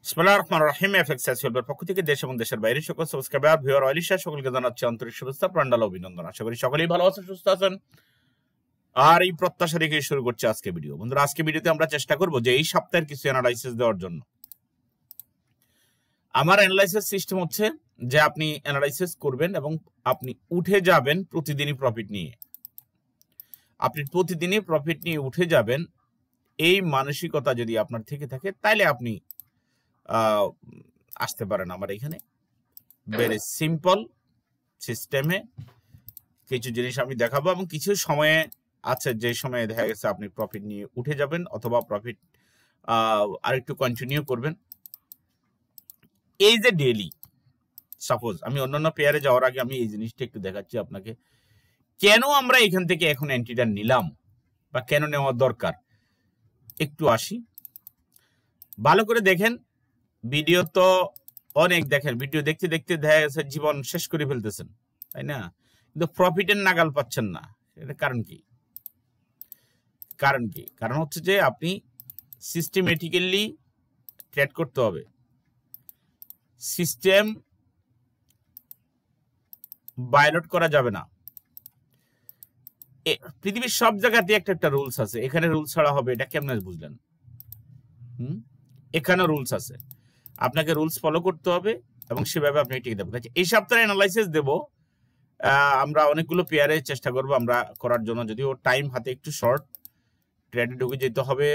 বিসমিল্লাহির রহমানির রহিম। এফএক্স এর পক্ষ থেকে দেশ এবং দেশের বাইরে সকল সাবস্ক্রাইবার ভিউয়ার অলিশা সকলকে জানাচ্ছি আন্তরিক শুভেচ্ছা, প্রাণঢালা অভিনন্দন। আশা করি সকলেই ভালো আছেন, সুস্থ আছেন। আর এই প্রত্যাশা রেখে শুরু করছি আজকে ভিডিও। বন্ধুরা, আজকে ভিডিওতে আমরা চেষ্টা করব যে এই সপ্তাহের কিছু অ্যানালাইসিস দেওয়ার জন্য। আমার অ্যানালাইসিস সিস্টেম হচ্ছে যে আপনি অ্যানালাইসিস করবেন এবং আপনি উঠে যাবেন প্রতিদিনই প্রফিট নিয়ে। আপনি প্রতিদিনই প্রফিট নিয়ে উঠে যাবেন, এই মানসিকতা যদি আপনার থেকে থাকে তাহলে আপনি আসতে পারেন আমার এখানে। ভেরি সিম্পল সিস্টেমে কিছু জিনিস আমি দেখাবো এবং কিছু সময়ে আছে যে সময়ে দেখা গেছে আপনি প্রফিট নিয়ে উঠে যাবেন অথবা প্রফিট আরেকটু কন্টিনিউ করবেন। এই যে ডেইলি, সাপোজ আমি অন্যান্য পেয়ারে যাওয়ার আগে আমি এই জিনিসটা একটু দেখাচ্ছি আপনাকে, কেন আমরা এখান থেকে এখন এন্ট্রিটা নিলাম বা কেন নেওয়া দরকার। একটু আসি, ভালো করে দেখেন। ভিডিও তো অনেক দেখেন, ভিডিও দেখতে দেখতে দেখা গেছে জীবন শেষ করে ফেলতেছেন, তাই না? কিন্তু প্রফিটের নাগাল পাচ্ছেন না। এটা কারণ কি? কারণ হচ্ছে যে আপনি সিস্টেমেটিক্যালি ট্রেড করতে হবে। সিস্টেম ভায়োলেট করা যাবে না। পৃথিবীর সব জায়গাতে একটা রুলস আছে। এখানে রুলস ছাড়া হবে এটা কেমনে বুঝলেন? এখানে রুলস আছে, আপনাকে রুলস ফলো করতে হবে এবং সেভাবে আপনি টিকে দেবেন। এই সপ্তাহে অ্যানালাইসিস দেব আমরা অনেকগুলো পেয়ারে চেষ্টা করব আমরা করার জন্য, যদিও টাইম হাতে একটু শর্ট। ট্রেডে ঢুকে যেতে হবে।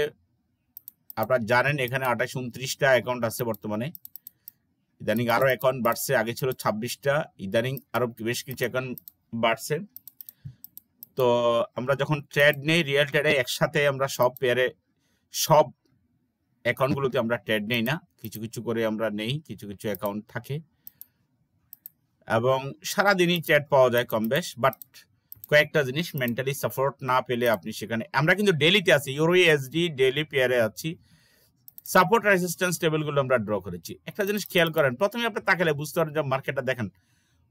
আপনারা জানেন এখানে 28-29টা অ্যাকাউন্ট আছে বর্তমানে। ইদানিং আরো অ্যাকাউন্ট বাড়ছে, আগে ছিল 26টা, ইদানিং আরো বেশ কিছু অ্যাকাউন্ট বাড়ছে। তো আমরা যখন ট্রেড নেই রিয়েল ট্রেডে একসাথে আমরা সব পেয়ারে সব অ্যাকাউন্টগুলোতে আমরা ট্রেড নেই না, কিছু কিছু করে আমরা নেই, কিছু কিছু অ্যাকাউন্ট থাকে এবং সারাদিনই ট্রেড পাওয়া যায় কম বেশ। বাট কয়েকটা জিনিস মেন্টালি সাপোর্ট না পেলে আপনি সেখানে, আমরা কিন্তু ডেলিতে আছি, ইউরো এসডি ডেলি পেয়ারে আছি, সাপোর্ট রেজিস্ট্যান্স টেবিলগুলো আমরা ড্র করেছি। একটা জিনিস খেয়াল করেন, প্রথমে আপনি তাকালে বুঝতে পারেন যে মার্কেটটা দেখেন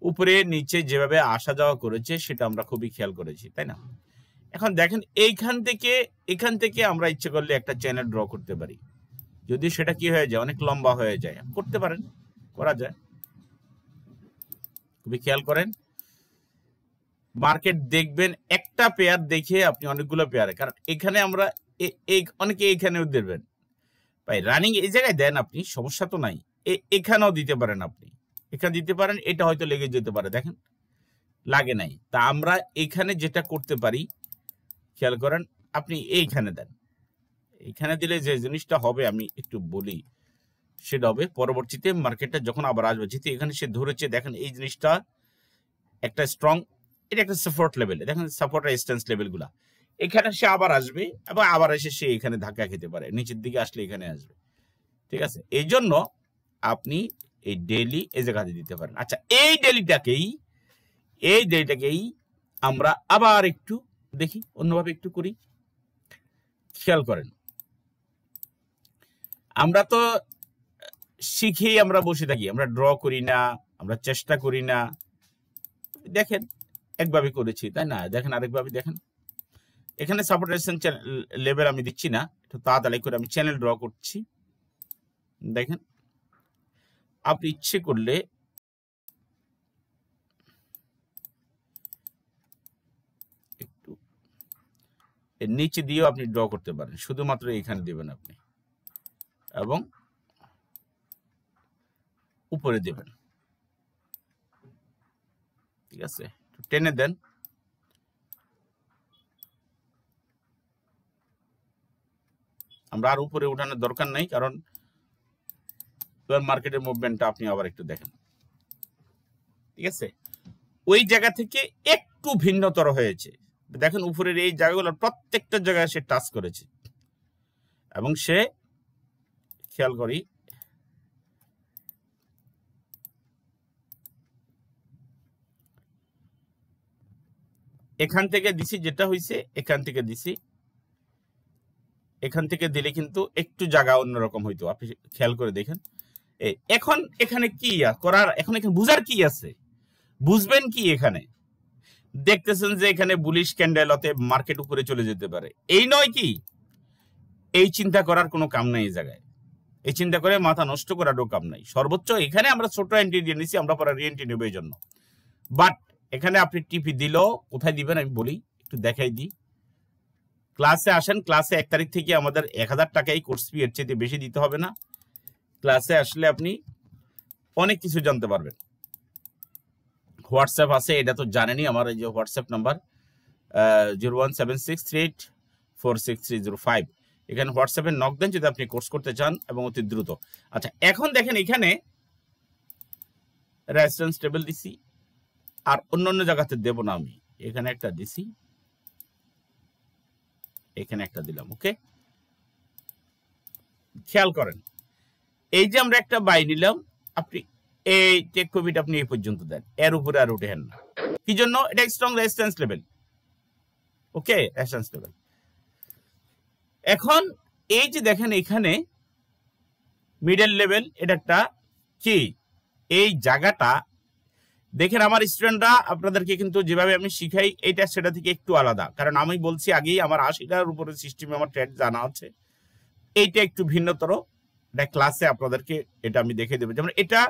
উপরে নিচে যেভাবে আসা যাওয়া করেছে সেটা আমরা খুবই খেয়াল করেছি, তাই না? এখন দেখেন এখান থেকে আমরা ইচ্ছে করলে একটা চ্যানেল ড্র করতে পারি, যদি সেটা কি হয়ে যায় অনেক লম্বা হয়ে যায়, করতে পারেন, করা যায়। খুবই খেয়াল করেন, মার্কেট দেখবেন একটা পেয়ার দেখে আপনি অনেকগুলো পেয়ারে, কারণ এখানে আমরা অনেকে এখানেও দেবেন ভাই রানিং এই জায়গায় দেন আপনি, সমস্যা তো নাই। এখানেও দিতে পারেন, আপনি এখানে দিতে পারেন, এটা হয়তো লেগে যেতে পারে, দেখেন লাগে নাই। তা আমরা এখানে যেটা করতে পারি খেয়াল করেন, আপনি এইখানে দেন, এইখানে দিলে যে জিনিসটা হবে আমি একটু বলি, সেটা হবে পরবর্তীতে মার্কেটটা যখন আবার আসবে, যেহেতু এখানে সে ধরেছে, দেখেন এই জিনিসটা একটা স্ট্রং, এটা একটা সাপোর্ট লেভেলে, দেখেন সাপোর্ট রেজিস্ট্যান্স লেভেলগুলা, এখানে সে আবার আসবে এবং আবার এসে সে এখানে ধাক্কা খেতে পারে, নিচের দিকে আসলে এখানে আসবে, ঠিক আছে? এই জন্য আপনি এই ডেইলি এই জায়গাতে দিতে পারেন। আচ্ছা, এই ডেইলিটাকেই আমরা আবার একটু দেখি, অন্যভাবে একটু করি। খেয়াল করেন, আমরা তো শিখেই আমরা বসে থাকি, আমরা ড্র করি না, আমরা চেষ্টা করি না। দেখেন একভাবে করেছি, তাই না? দেখেন আরেকভাবে দেখেন, এখানে সাপোর্ট রেজিস্ট্যান্স লেভেল আমি দিচ্ছি না, একটু তাড়াতাড়ি করে আমি চ্যানেল ড্র করছি। দেখেন আপনি ইচ্ছে করলে একটু এর নিচে দিয়েও আপনি ড্র করতে পারেন, শুধুমাত্র এখানে দেবেন আপনি এবং উপরে দেবেন, ঠিক আছে? টেনে দেন, আমরা আর উপরে উঠানোর দরকার নাই, কারণ মার্কেটের মুভমেন্টটা আপনি আবার একটু দেখেন, ঠিক আছে? ওই জায়গা থেকে একটু ভিন্নতর হয়েছে, দেখেন উপরের এই জায়গাগুলো প্রত্যেকটা জায়গায় সে টাচ করেছে এবং সে খেয়াল করি এখান থেকে দিছি, যেটা হয়েছে এখান থেকে দিছি, এখান থেকে দিলে কিন্তু একটু জায়গা অন্যরকম হইতো, আপনি খেয়াল করে দেখেন। এখন এখানে কি করার, এখন এখানে বুঝার কি আছে? বুঝবেন কি? এখানে দেখতেছেন যে এখানে বুলিশ ক্যান্ডেল হতে মার্কেট উপরে চলে যেতে পারে, এই নয় কি? এই চিন্তা করার কোনো কাম নাই এই জায়গায়। এই চিন্তা করে মাথা নষ্ট করার কাম নাই। সর্বোচ্চ এখানে আমরা ছোট এন্ট্রি দিয়ে নিছি, আমরা পরে রিএন্ট্রি নেব এই জন্য। বাট এখানে আপনি টিপি দিল, কোথায় দিবেন আমি বলি, একটু দেখাই দিই। ক্লাসে আসেন, ক্লাসে 1 তারিখ থেকে আমাদের 1000 টাকাই কোর্স ফি, এর চেয়ে বেশি দিতে হবে না। ক্লাসে আসলে আপনি অনেক কিছু জানতে পারবেন। হোয়াটসঅ্যাপ আছে, এটা তো জানেনই, আমার এই যে হোয়াটসঅ্যাপ নাম্বার 01763846305, এখানে হোয়াটসঅ্যাপে নক দেন যদি আপনি কোর্স করতে চান এবং অতি দ্রুত। আচ্ছা, এখন দেখেন এখানে রেফারেন্স টেবিল দিছি, আর অন্য জায়গাতে দেব না আমি, এখানে একটা দিছি, এখানে একটা দিলাম। ওকে, খেয়াল করেন এই যে আমরা একটা বাই নিলাম, আপনি এই টেক প্রফিট আপনি এই পর্যন্ত দেন, এর উপরে আর উঠেন না। কি জন্য? এটা স্ট্রং রেজিস্ট্যান্স লেভেল। ওকে, রেজিস্ট্যান্স লেভেল। এখন এই যে দেখেন এখানে মিডল লেভেল, এটা একটা কি, এই জায়গাটা দেখেন আমার স্টুডেন্টরা আপনাদেরকে কিন্তু যেভাবে আমি শিখাই এইটা সেটা থেকে একটু আলাদা, কারণ আমি বলছি আগেই আমার 80টার উপরে সিস্টেমে আমার ট্রেড জানা আছে। এইটা একটু ভিন্নতর, এটা ক্লাসে আপনাদেরকে এটা আমি দেখে দেবো। যেমন এটা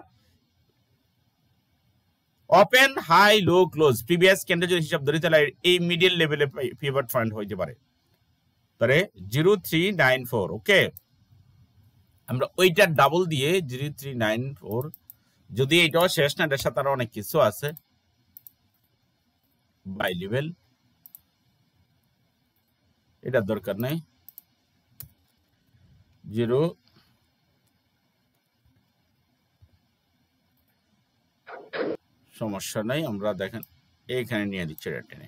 open high low close previous candle যদি হিসাব ধরি, তাহলে এই মিডল লেভেলে পিভট পয়েন্ট হইতে পারে, তাহলে 0394। ওকে, আমরা ওইটা ডাবল দিয়ে 0394, যদি এটাও শেষ না, এটার সাথে আরো অনেক কিছু আছে। বাই লেভেল, এটার দরকার নেই, 0 সমস্যা নাই, আমরা দেখেন এইখানে নিয়ে দিচ্ছি টেনে।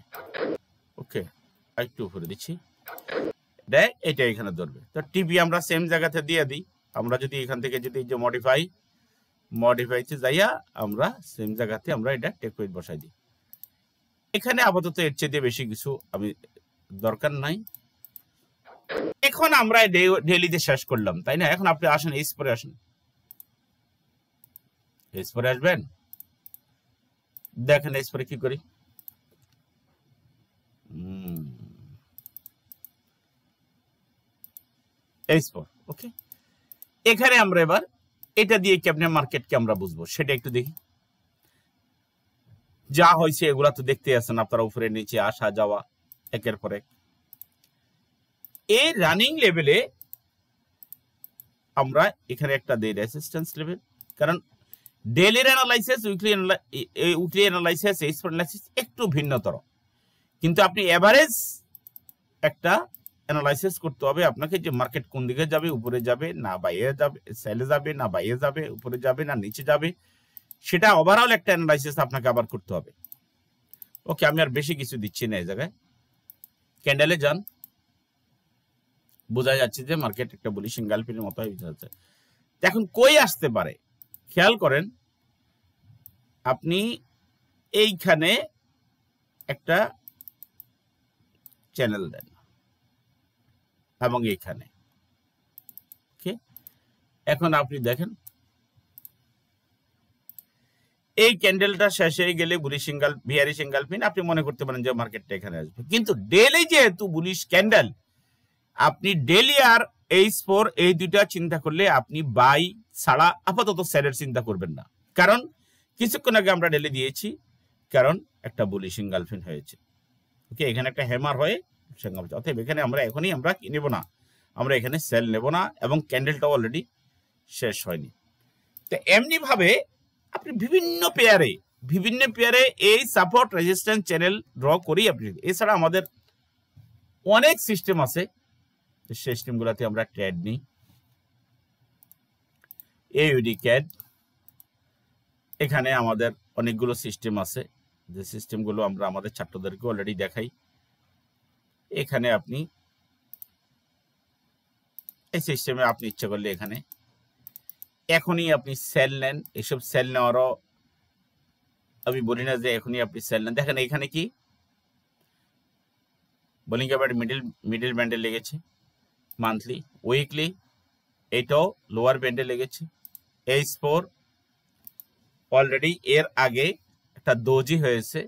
ওকে, একটু উপরে দিচ্ছি, এটা এখানে ধরবে। তো টিপি আমরা সেম জায়গাতে দিয়ে দিই। আমরা যদি এখান থেকে যদি যে মডিফাইতে যাইয়া আমরা সেম জায়গাতে আমরা এটা টেক পয়েন্ট বসাই দিই। এখানে আপাতত এর চেয়ে বেশি কিছু আমি দরকার নাই। এখন আমরা ডেইলিতে শেষ করলাম, তাই না? এখন আপনি আসেন, এই পরে আসেন, এই পরে আসবেন, দেখেন এই পরে কি করি। ওকে, এখানে আমরা এবার এটা দিয়ে কি আপনি মার্কেটকে আমরা বুঝবো সেটা একটু দেখি। যা হয়েছে এগুলা তো দেখতে আছেন আপনারা, উপরে নিচে আসা যাওয়া একের পর এক। এই রানিং লেভেলে আমরা এখানে একটা দেই রেজিস্ট্যান্স লেভেল, কারণ ডেইলির analysis, weekly analysis, expert analysis একটু ভিন্নতর, কিন্তু আপনি এভারেজ একটা অ্যানালাইসিস করতে হবে আপনাকে, যে মার্কেট কোন দিকে যাবে, উপরে যাবে না বাইরে যাবে, সেলে যাবে না বাইরে যাবে, উপরে যাবে না নিচে যাবে, সেটা ওভারঅল একটা অ্যানালাইসিস আপনাকে আবার করতে হবে। ওকে, আমি আর বেশি কিছু দিচ্ছি না এই জায়গায়। ক্যান্ডেলে যান, বোঝা যাচ্ছে যে মার্কেট একটা বুলিশ এনগালফির মতো হয়ে যাচ্ছে। এখন কই আসতে পারে খেয়াল করেন, আপনি এইখানে একটা চ্যানেল দেন এবং এইখানে। এখন আপনি দেখেন এই ক্যান্ডেলটা শেষ হয়ে গেলে বুলিশ বিয়ারিশ এনগালফিন, আপনি মনে করতে পারেন যে মার্কেটটা এখানে আসবে, কিন্তু ডেইলি যেহেতু বুলিশ ক্যান্ডেল, আপনি ডেইলি আর H4 এই দুইটা চিন্তা করলে আপনি বাই ছাড়া আপাতত সেলের চিন্তা করবেন না, কারণ কিছুক্ষণ আগে আমরা ডেইলি দিয়েছি, কারণ একটা বুলিশ এনগালফিন হয়েছে। ওকে, এখানে একটা হ্যামার হয়ে অতএব এখানে আমরা এখনই আমরা কি নেব না, আমরা এখানে সেল নেব না, এবং ক্যান্ডেলটা অলরেডি শেষ হয়নি। তো এমনি ভাবে আপনি বিভিন্ন পেয়ারে এই সাপোর্ট রেজিস্ট্যান্স চ্যানেল ড্র করি আপনি। এছাড়া আমাদের অনেক সিস্টেম আছে, সেই সিস্টেমগুলোতে আমরা ট্রেড নিই। এউডি ক্যাড, এখানে আমাদের অনেকগুলো সিস্টেম আছে, যে সিস্টেমগুলো আমরা আমাদের ছাত্রদেরকে অলরেডি দেখাই। এখানে আপনি এই সিস্টেমে আপনি ইচ্ছা করলে এখানে এখনই আপনি সেল নেন। এসব সেল নেওয়ারও আমি বলি না যে এখনই আপনি সেল নেন। দেখেন এখানে কি বোলিং অ্যাভারেজ মিডল ব্যান্ডে লেগেছে, মান্থলি, উইকলি এটাও লোয়ার ব্যান্ডে লেগেছে। H4 অলরেডি এর আগে একটা দোজি হয়েছে,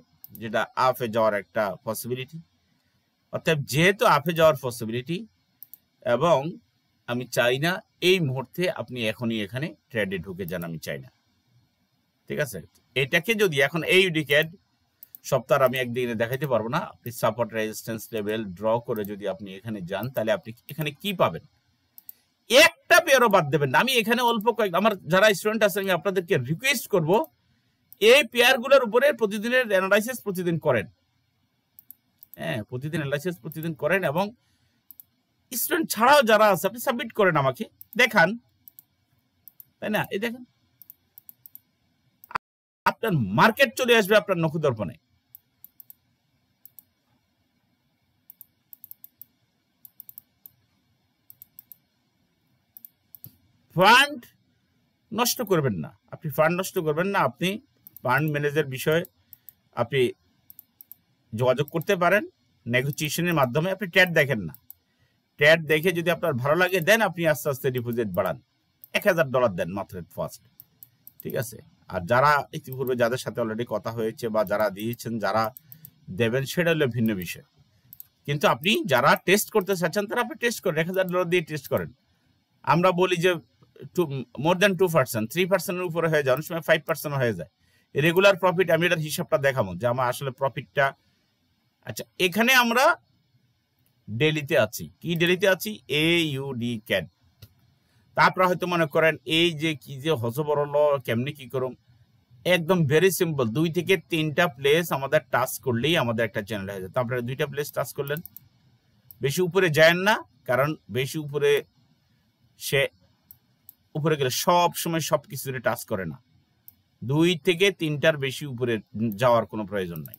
যেটা আপে যাওয়ার একটা পসিবিলিটি। অর্থাৎ যেহেতু আপে যাওয়ার পসিবিলিটি এবং আমি চাই না এই মুহূর্তে আপনি এখনই এখানে ট্রেডে ঢুকে যান, আমি চাই না। ঠিক আছে, এটাকে যদি এখন এই ইউডিকেট সপ্তাহ আমি একদিনে দেখাইতে পারবো না, আপনি সাপোর্ট রেজিস্ট্যান্স লেভেল ড্র করে যদি আপনি এখানে যান তাহলে আপনি এখানে কি পাবেন, একটা পেয়ারও বাদ দেবেন না। আমি এখানে অল্প কয়েক আমার যারা স্টুডেন্ট আছে আমি আপনাদেরকে রিকোয়েস্ট করব এই পেয়ারগুলোর উপরে প্রতিদিনের অ্যানালাইসিস প্রতিদিন করেন। হ্যাঁ, প্রতিদিন অ্যানালাইসিস প্রতিদিন করেন এবং স্টুডেন্ট ছাড়াও যারা আছে আপনি সাবমিট করেন, আমাকে দেখান, তাই না? এই দেখেন আপনার মার্কেট চলে আসবে আপনার নখদর্পণে। ফান্ড নষ্ট করবেন না, আপনি ফান্ড নষ্ট করবেন না। আপনি ফান্ড ম্যানেজার বিষয়ে আপনি যোগাযোগ করতে পারেন নেগোসিয়েশনের মাধ্যমে। আপনি ট্যাট দেখেন না, ট্যাট দেখে যদি আপনার ভালো লাগে দেন, আপনি আস্তে আস্তে ডিপোজিট বাড়ান, $1000 দেন মাত্র ফার্স্ট। ঠিক আছে, আর যারা ইতিপূর্বে যাদের সাথে অলরেডি কথা হয়েছে বা যারা দিয়েছেন, যারা দেবেন সেটা হলো ভিন্ন বিষয়। কিন্তু আপনি যারা টেস্ট করতে চাচ্ছেন তারা আপনি টেস্ট করেন, $1000 দিয়ে টেস্ট করেন। আমরা বলি যে মোর দ্যান 2%, 3%-এর উপরে হয়ে যায়, অনেক সময় 5% হয়ে যায় রেগুলার প্রফিট। আমি এটার হিসাবটা দেখাবো যে আমার আসলে প্রফিটটা। আচ্ছা, এখানে আমরা ডেলিতে আছি, কি ডেলিতে আছি? AUD CAD. তারপরে হয়তো মনে করেন এই যে কি যে হজবরল কেমনি কি করুম, একদম ভেরি সিম্পল, 2 থেকে 3টা প্লেস আমাদের টাচ করলেই আমাদের একটা চ্যানেল হয়ে যায়। তারপরে 2টা প্লেস টাচ করলেন, বেশি উপরে যায় না, কারণ বেশি উপরে সে উপরে গেলে সব সময় সবকিছু টাচ করে না। 2 থেকে 3টার বেশি উপরে যাওয়ার কোনো প্রয়োজন নাই।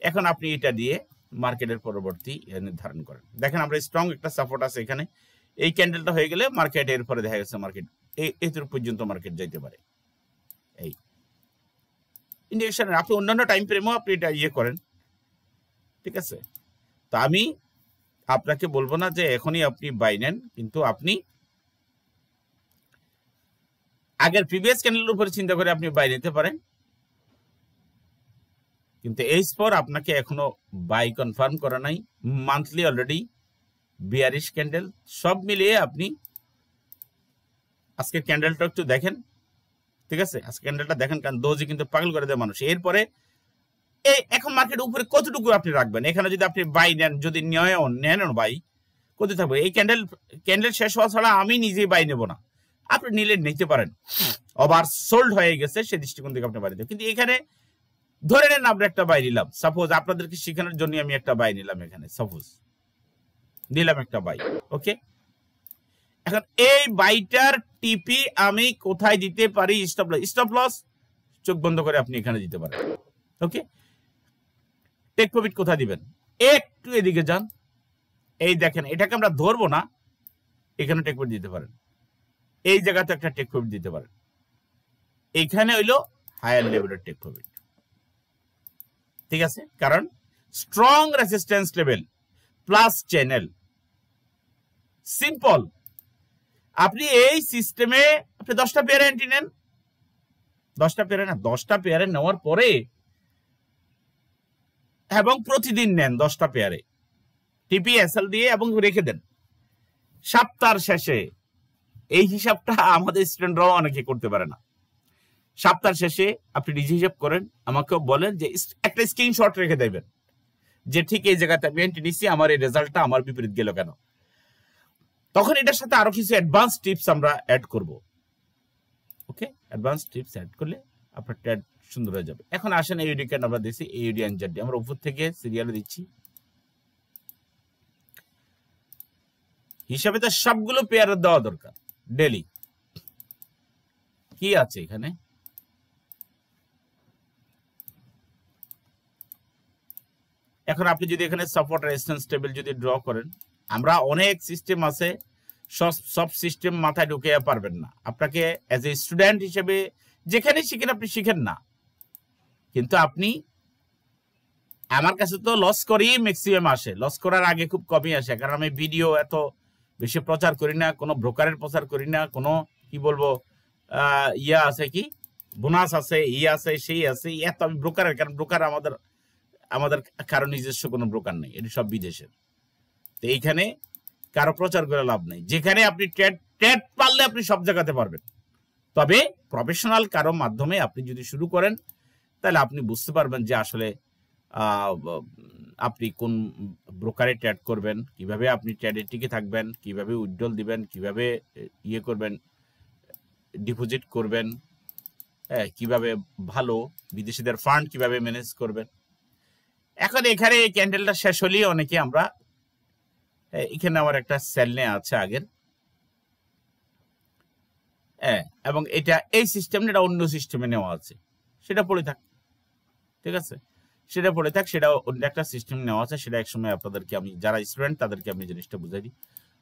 এখন আপনি এটা দিয়ে মার্কেটের পরবর্তী নির্ধারণ করেন। দেখেন আমরা স্ট্রং একটা সাপোর্ট আছে এখানে, এই ক্যান্ডেলটা হয়ে গেলে মার্কেট এর পরে দেখা গেছে মার্কেট এর পর্যন্ত মার্কেট যাইতে পারে। এই ইন্ডিকেশন আপনি অন্যান্য টাইম ফ্রেমও আপনি এটা ইয়ে করেন। ঠিক আছে, তো আমি আপনাকে বলবো না যে এখনই আপনি বাই নেন, কিন্তু আপনি আগের প্রিভিয়াস ক্যান্ডেলের উপরে চিন্তা করে আপনি বাই নিতে পারেন। কিন্তু এই স্পর আপনাকে এখনো বাই কনফার্ম করা নাই। মান্থলি অলরেডি বিয়ারিশ ক্যান্ডেল, সব মিলিয়ে আপনি আজকের ক্যান্ডেলটা একটু দেখেন। ঠিক আছে, আজকে ক্যান্ডেলটা দেখেন, কারণ দোজি কিন্তু পাগল করে দেয় মানুষ। এরপরে এই এখন মার্কেট উপরে কতটুকু আপনি রাখবেন, এখানে যদি আপনি বাই নেন, যদি নেন বাই কত থাকবে? এই ক্যান্ডেল শেষ হওয়া ছাড়া আমি নিজেই বাই নেব না। আপনি নিলে নিতে পারেন, ওভার সোল্ড হয়ে গেছে সে দৃষ্টিকোণ থেকে আপনি বাই নিতে। কিন্তু এখানে ধরে নেন আমরা একটা বাই নিলাম, সাপোজ আপনাদেরকে শেখানোর জন্য আমি একটা বাই নিলাম, এখানে সাপোজ নিলাম একটা বাই। ওকে, এখন এই বাইটার টিপি আমি কোথায় দিতে পারি? স্টপ লস চোখ বন্ধ করে আপনি এখানে দিতে পারেন। ওকে, টেক প্রফিট কোথায় দিবেন? একটু এদিকে যান, এই দেখেন এটাকে আমরা ধরবো না, এখানে টেক প্রফিট দিতে পারেন, এই জায়গাতে একটা টেক প্রফিট দিতে পারেন। এইখানে হইলো হায়ার লেভেলের টেক প্রফিট। ঠিক আছে, কারণ strong resistance level plus channel, simple. আপনি এই সিস্টেমে আপনি 10টা পেয়ারে এন্ট্রি নেন, 10টা পেয়ারে না, 10টা পেয়ারে নেওয়ার পরে এবং প্রতিদিন নেন 10টা পেয়ারে টিপিএসএল দিয়ে এবং রেখে দেন। সপ্তাহের শেষে এই হিসাবটা আমাদের স্টুডেন্টরাও অনেকে করতে পারে না। সপ্তাহের শেষে আপনি নিজে হিসাব করেন, আমাকেও বলেন যে একটা স্ক্রিনশট রেখে দেবেন যে ঠিক এই জায়গাতে আমি এন্ট্রি নিচ্ছি, আমার এই রেজাল্টটা আমার বিপরীত গেল কেন। তখন এটার সাথে আরো কিছু অ্যাডভান্স টিপস আমরা অ্যাড করব। ওকে, অ্যাডভান্স টিপস অ্যাড করলে আপনার ট্রেড সুন্দর হয়ে যাবে। এখন আসেন AUD ক্যান্ডেল আমরা দিচ্ছি, AUD এনজেডি আমরা উপর থেকে সিরিয়ালে দিচ্ছি। হিসাবে তো সবগুলো পেয়ারের দেওয়া দরকার। ডেলি কি আছে এখানে? এখন আপনি যদি এখানে সাপোর্ট রেজিস্ট্যান্স টেবিল যদি ড্র করেন, আমরা অনেক সিস্টেম আছে, সব সিস্টেম মাথায় ঢুকে পারবেন না। আপনাকে অ্যাজ এ স্টুডেন্ট হিসেবে যেখানে শিখেন আপনি শিখেন না, কিন্তু আপনি আমার কাছে তো লস করেই ম্যাক্সিমাম আসে, লস করার আগে খুব কমই আসে, কারণ আমি ভিডিও এত বেশি প্রচার করি না, কোনো ব্রোকারের প্রচার করি না, কোনো কি বলবো ইয়া আছে কি বোনাস আছে, আছে সেই আছে, এত আমি ব্রোকারের, কারণ ব্রোকার আমাদের কারো নিজস্ব কোনো ব্রোকার নেই, এটি সব বিদেশের। তো এইখানে কারো প্রচার করে লাভ নেই। যেখানে আপনি ট্রেড পারলে আপনি সব জায়গাতে পারবেন, তবে প্রফেশনাল কারো মাধ্যমে আপনি যদি শুরু করেন তাহলে আপনি বুঝতে পারবেন যে আসলে আপনি কোন ব্রোকারে ট্রেড করবেন, কিভাবে আপনি ট্রেডে টিকে থাকবেন, কিভাবে উইথড্রল দিবেন, কিভাবে ইয়ে করবেন, ডিপোজিট করবেন, কিভাবে ভালো বিদেশিদের ফান্ড কিভাবে ম্যানেজ করবেন। এখন এখানে এই ক্যান্ডেলটা শেষ হলেই অনেকে আমরা এখানে আমার একটা সেল নেওয়া আছে আগের, এবং এটা এই সিস্টেমটা এটা অন্য সিস্টেমে নেওয়া আছে, সেটা পড়ে থাক, ঠিক আছে, সেটা পড়ে থাক, সেটা অন্য একটা সিস্টেম নেওয়া আছে, সেটা একসময় আপনাদেরকে আমি যারা স্টুডেন্ট তাদেরকে আমি জিনিসটা বুঝাই দিই।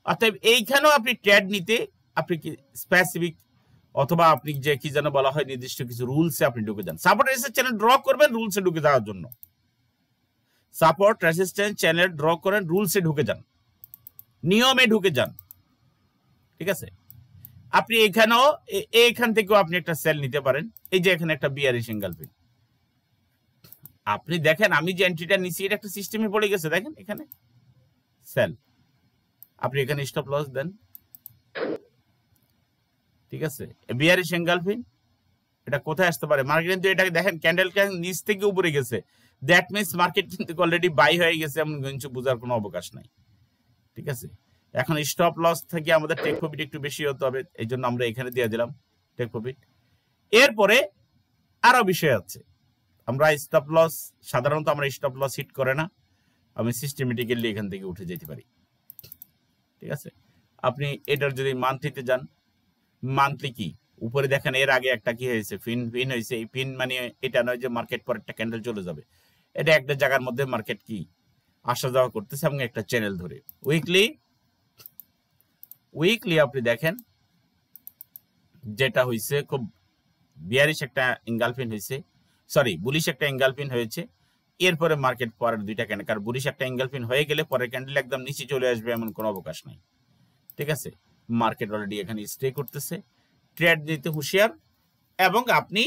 অতএব এইখানেও আপনি ট্রেড নিতে আপনি কি স্পেসিফিক অথবা আপনি যে কি যেন বলা হয় নির্দিষ্ট কিছু রুলসে আপনি ঢুকে যান। সাপোর্ট রেজিস্ট্যান্স চ্যানেল ড্র করবেন রুলসে ঢুকে যাওয়ার জন্য, সাপোর্ট রেজিস্ট্যান্স চ্যানেল ড্র করেন রুলসে ঢুকে যান, নিয়মে ঢুকে যান, ঠিক আছে। আপনি এখানেও এইখান থেকেও আপনি একটা সেল নিতে পারেন। এই যে এখানে একটা বিয়ারিশ এঙ্গেলফিন, আপনি দেখেন আমি যে এন্ট্রিটা নিছি এটা একটা সিস্টেমে পড়ে গেছে, দেখেন এখানে সেল, আপনি এখানে স্টপ লস দেন, ঠিক আছে। বিয়ারিশ এঙ্গেলফিন এটা কোথায় আসতে পারে মার্কেট, কিন্তু এটাকে দেখেন ক্যান্ডেলটা নিচ থেকে উপরে গেছে, দ্যাট মিনস মার্কেট কিন্তু অলরেডি বাই হয়ে গেছে, এমন কিছু বোঝার কোনো অবকাশ নাই, ঠিক আছে। এখন স্টপ লস থেকে আমাদের টেক প্রফিট একটু বেশি হতে হবে, এই জন্য আমরা এখানে দিয়ে দিলাম টেক প্রফিট। এরপরে আরো বিষয় আছে, আমরা স্টপ লস সাধারণত আমরা স্টপ লস হিট করে না, আমি সিস্টেমেটিক্যালি এখান থেকে উঠে যেতে পারি, ঠিক আছে। আপনি এটার যদি মান্থলিতে যান, মান্থলি কি উপরে দেখেন এর আগে একটা কি হয়েছে ফিন হয়েছে, এই ফিন মানে এটা নয় যে মার্কেট পর একটা ক্যান্ডেল চলে যাবে, এটা একটা জায়গার মধ্যে মার্কেট কি আসা যাওয়া করতেছে এবং একটা চ্যানেল ধরে। উইকলি আপনি দেখেন যেটা হয়েছে খুব বিয়ারিশ একটা এঙ্গেলফিন হয়েছে, সরি বুলিশ একটা এঙ্গেলফিন হয়েছে, এরপরে মার্কেট পরের দুইটা ক্যান্ডেল, কারণ বুলিশ একটা এঙ্গেলফিন হয়ে গেলে পরের ক্যান্ডেল একদম নিচে চলে আসবে এমন কোনো অবকাশ নাই, ঠিক আছে। মার্কেট অলরেডি এখানে স্টে করতেছে, ট্রেড দিতে হুঁশিয়ার, এবং আপনি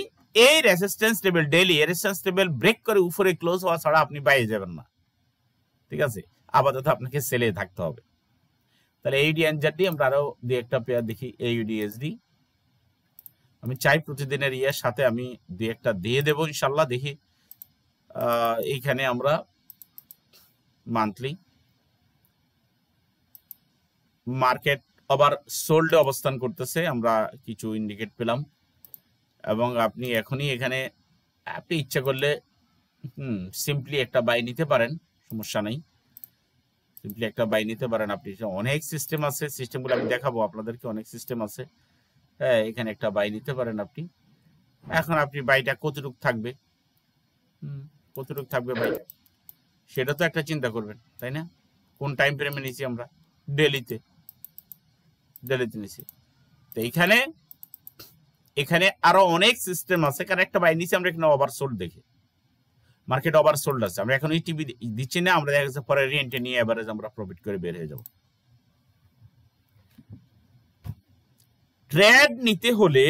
এই resistance level daily resistance level break করে উপরে ক্লোজ হওয়া ছাড়া আপনি বাইরে যাবেন না, ঠিক আছে। আপাতত আপনাকে সেলে থাকতে হবে। তাহলে এইডি এনজারডি আমরা আরো দুই একটা পেয়ার দেখি, এইউডিএসডি আমি চাই প্রতিদিনের ইয়ের সাথে আমি দুই একটা দিয়ে দেবো ইনশাল্লাহ। দেখি এইখানে আমরা মান্থলি মার্কেট আবার সোল্ডে অবস্থান করতেছে, আমরা কিছু ইন্ডিকেট পেলাম, এবং আপনি এখনই এখানে আপনি ইচ্ছা করলে সিম্পলি একটা বাই নিতে পারেন, সমস্যা নেই, সিম্পলি একটা বাই নিতে পারেন। আপনি অনেক সিস্টেম আছে, সিস্টেমগুলো আমি দেখাবো আপনাদেরকে, অনেক সিস্টেম আছে, হ্যাঁ এখানে একটা বাই নিতে পারেন আপনি। এখন আপনি বাইটা কতটুকু থাকবে, কতটুকু থাকবে বাই, সেটা তো একটা চিন্তা করবেন, তাই না। কোন টাইম ফ্রেমে নিছি আমরা, ডেলিতে নিছি। তো এখানে আরো অনেক সিস্টেম আছে, কারণ একটা বাই নিছি আমরা এখানে ওভারসোল্ড দেখে, মার্কেট ওভারসোল্ড আছে, আমরা এখন টিভি দিচ্ছি না, আমরা দেখা যাচ্ছে পরে রেন্টে নিয়ে এভারেজ আমরা প্রফিট করে বের হয়ে যাব। ট্রেড নিতে হলে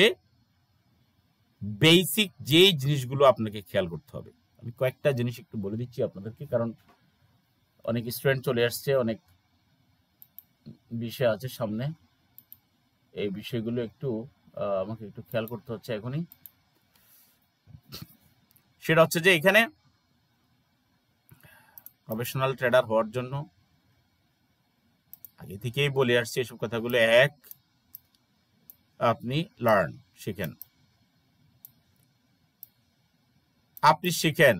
বেসিক যে জিনিসগুলো আপনাকে খেয়াল করতে হবে, আমি কয়েকটা জিনিস একটু বলে দিচ্ছি আপনাদেরকে, কারণ অনেক স্টুডেন্ট চলে আসছে, অনেক বিষয় আছে সামনে, এই বিষয়গুলো একটু আমাকে একটু খেয়াল করতে হচ্ছে এখনই। সেটা হচ্ছে যে এখানে প্রফেশনাল ট্রেডার হওয়ার জন্য আগে থেকেই বলে আসছি এসব কথাগুলো, এক আপনি শিখেন,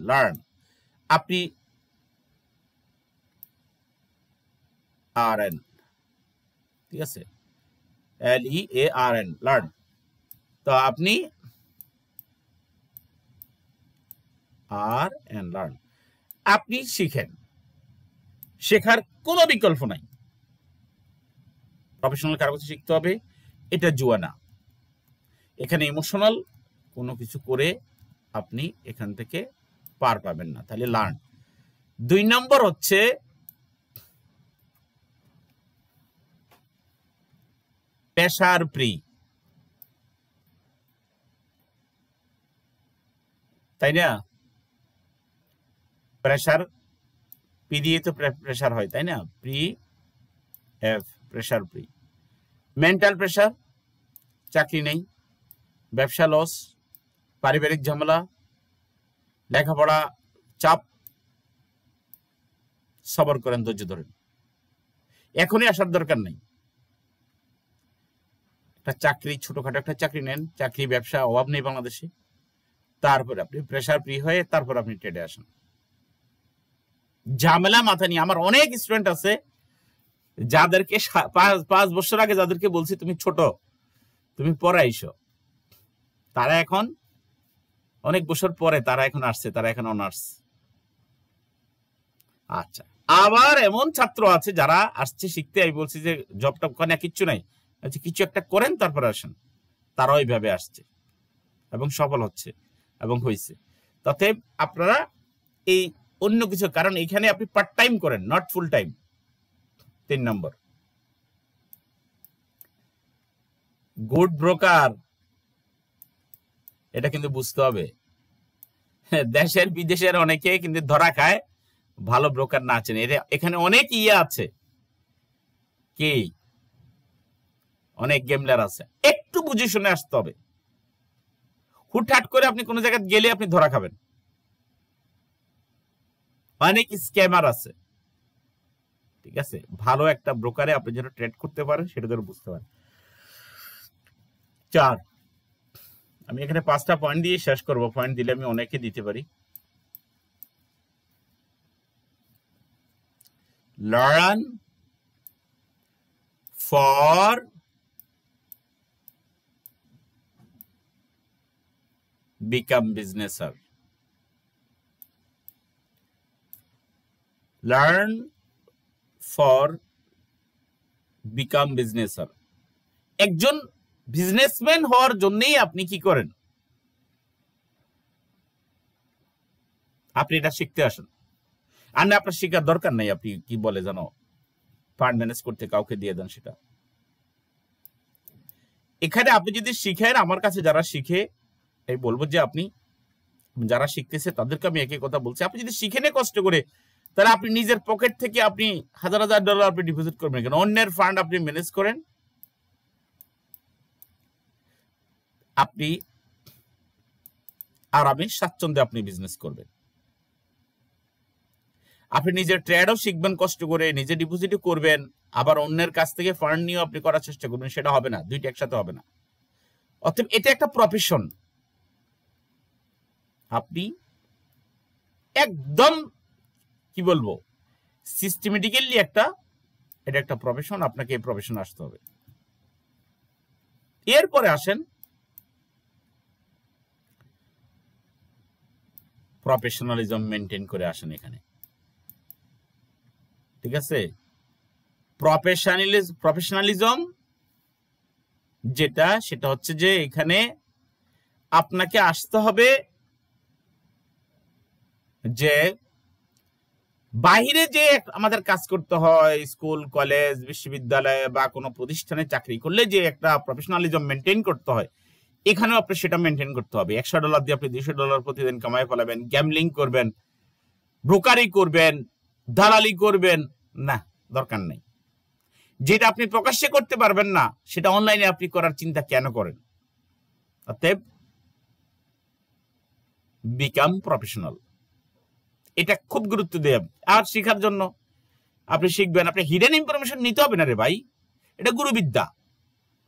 লার্ন, আপনি RN, ঠিক আছে, LEARN, লার্ন। তো আপনি লার্ন, আপনি শিখেন, শেখার কোনো বিকল্প নাই, প্রফেশনাল কারো কাছে শিখতে হবে, এটা জুয়া না, এখানে ইমোশনাল কোনো কিছু করে আপনি এখান থেকে পার পাবেন না, তাহলে লার্ন। 2 নম্বর হচ্ছে প্রেসার ফ্রি, তাই না, প্রেসার পি দিয়ে তো প্রেসার হয়, তাই না, pre F, pressure free. Mental pressure, চাকরি নেই, ব্যবসা লস, পারিবারিক ঝামেলা, লেখাপড়া চাপ, সবর করেন, ধৈর্য ধরেন, এখনই আসার দরকার নেই। একটা চাকরি, ছোটখাটো একটা চাকরি নেন, চাকরি ব্যবসা অভাব নেই বাংলাদেশে, তারপরে আপনি প্রেশার ফ্রি হয়ে তারপর আপনি ট্রেডে আসেন। ঝামেলা মাথা নিয়ে আমার অনেক স্টুডেন্ট আছে যাদেরকে 5 বছর আগে যাদেরকে বলছি তুমি ছোট, তুমি পরে আইসো, তারা এখন অনেক বছর পরে তারা এখন আসছে, তারা এখন অনার্স। আচ্ছা, আবার এমন ছাত্র আছে যারা আসছে শিখতে, আমি বলছি যে জব টপ ওখানে কিচ্ছু নাই, আচ্ছা কিছু একটা করেন তারপরে আসেন, তারা ওইভাবে আসছে এবং সফল হচ্ছে এবং হয়েছে। তাতে আপনারা এই অন্য কিছু, কারণ এখানে আপনি পার্ট টাইম করেন, not full time. 3 number, good broker, এটা কিন্তু বুঝতে হবে। দেশের বিদেশের অনেকে কিন্তু ধরা খায় ভালো ব্রোকার না আছেন। এখানে অনেক আছে, কি অনেক গেমলার আছে, একটু বুঝে শুনে আসতে হবে। হুটহাট করে আপনি কোন জায়গায় গেলে আপনি ধরা খাবেন। অনেক স্ক্যামার আছে, ঠিক আছে? ভালো একটা ব্রোকারে আপনি যেন ট্রেড করতে পারেন সেটা যেন বুঝতে পারেন। 4, আমি এখানে 5টা পয়েন্ট দিয়ে শেষ করব, পয়েন্ট দিলে আমি অনেকে দিতে পারি। লার্ন ফর বিকাম বিজনেসার। লার্ন ফর বিকাম বিজনেসার। একজন বিজনেসম্যান হওয়ার জন্যই আপনি কি করেন? আপনি এটা শিখতে আসেন, আর না আপনার শেখার দরকার নাই। আপনি কি বলে জানো, ফান্ড ম্যানেজ করতে কাউকে দিয়ে দেন সেটা। এখানে আপনি যদি শিখেন, আমার কাছে যারা শিখে, এই বলবো যে আপনি যারা শিখতেছে তাদেরকে আমি একই কথা বলছি, আপনি যদি শিখে নিয়ে কষ্ট করে, তাহলে আপনি নিজের পকেট থেকে আপনি $1000 আপনি ডিপোজিট করবেন কেন? অন্যের ফান্ড আপনি ম্যানেজ করেন, আপনি আরামে স্বাচ্ছন্দ্যে আপনি বিজনেস করবেন। আপনি নিজের ট্রেডও শিখবেন কষ্ট করে, নিজে ডিপোজিটও করবেন, আবার অন্যের কাছ থেকে ফান্ড নিয়েও আপনি করার চেষ্টা করবেন, সেটা হবে না, দুইটা একসাথে হবে না। অতএব এটা একটা প্রফেশন, আপনি একদম কি বলবো সিস্টেমেটিক্যালি এটা একটা প্রফেশন, আপনাকে এই প্রফেশন আসতে হবে। এরপরে আসেন প্রফেশনালিজম মেনটেন করে আসেন এখানে, ঠিক আছে? প্রফেশনালিজম যেটা, সেটা হচ্ছে যে এখানে আপনাকে আসতে হবে যে বাহিরে যে আমাদের কাজ করতে হয়, স্কুল কলেজ বিশ্ববিদ্যালয়ে বা কোনো প্রতিষ্ঠানে চাকরি করলে যে একটা প্রফেশনালিজম মেনটেন করতে হয়, এখানেও আপনি সেটা মেনটেন করতে হবে। $100 দিয়ে আপনি $200 প্রতিদিন কামাই ফেলাবেন, গ্যামলিং করবেন, ব্রোকারি করবেন, দালালি করবেন না, দরকার নেই। যেটা আপনি প্রকাশ্যে করতে পারবেন না, সেটা অনলাইনে আপনি করার চিন্তা কেন করেন? অতএব বিকাম প্রফেশনাল, এটা খুব গুরুত্ব দেয়। আর শেখার জন্য আপনি শিখবেন, আপনি হিডেন ইনফরমেশন নিতে হবে না রে ভাই, এটা গুরুবিদ্যা।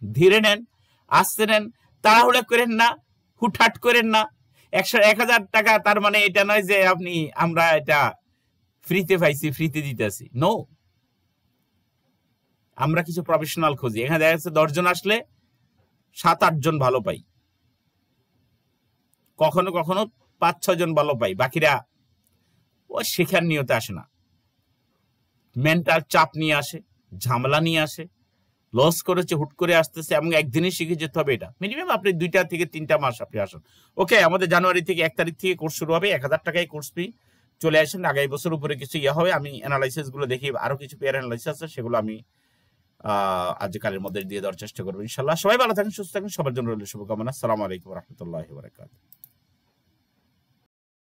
ধীরে নেন, আস্তে নেন, তাড়াহুড়া করেন না, হুটহাট করেন না। 1000 টাকা তার মানে এটা নয় যে আমরা এটা ফ্রিতে পাইছি, ফ্রিতে দিতেছি। নো, আমরা কিছু প্রফেশনাল খুঁজি। এখানে দেখা যাচ্ছে 10 জন আসলে 7-8 জন ভালো পাই, কখনো কখনো 5-6 জন ভালো পাই, বাকিরা ও শেখার নিয়তে আসে না, মেন্টাল চাপ নিয়ে আসে, ঝামেলা নিয়ে আসে, লস করেছে, হুট করে আসতেছে এবং একদিনই শিখে যেতে হবে। এটা মিনিমাম আপনি 2 থেকে 3টা মাস আপনি আসুন। ওকে, আমাদের জানুয়ারি থেকে 1 তারিখ থেকে কোর্স শুরু হবে, 1000 টাকায় কোর্স ফি। চলে আসেন, আগামী বছর উপরে কিছু হবে। আমি অ্যানালাইসিস গুলো দেখি, আরো কিছু পেয়ার অ্যানালাইসিস আছে, সেগুলো আমি আজকালের মধ্যে দিয়ে দেওয়ার চেষ্টা করবো ইনশাল্লাহ। সবাই ভালো থাকেন, সুস্থ থাকেন, সবার জন্য রইল শুভকামনা। আসসালামু আলাইকুম ওয়া রাহমাতুল্লাহি ওয়া বারাকাতুহু।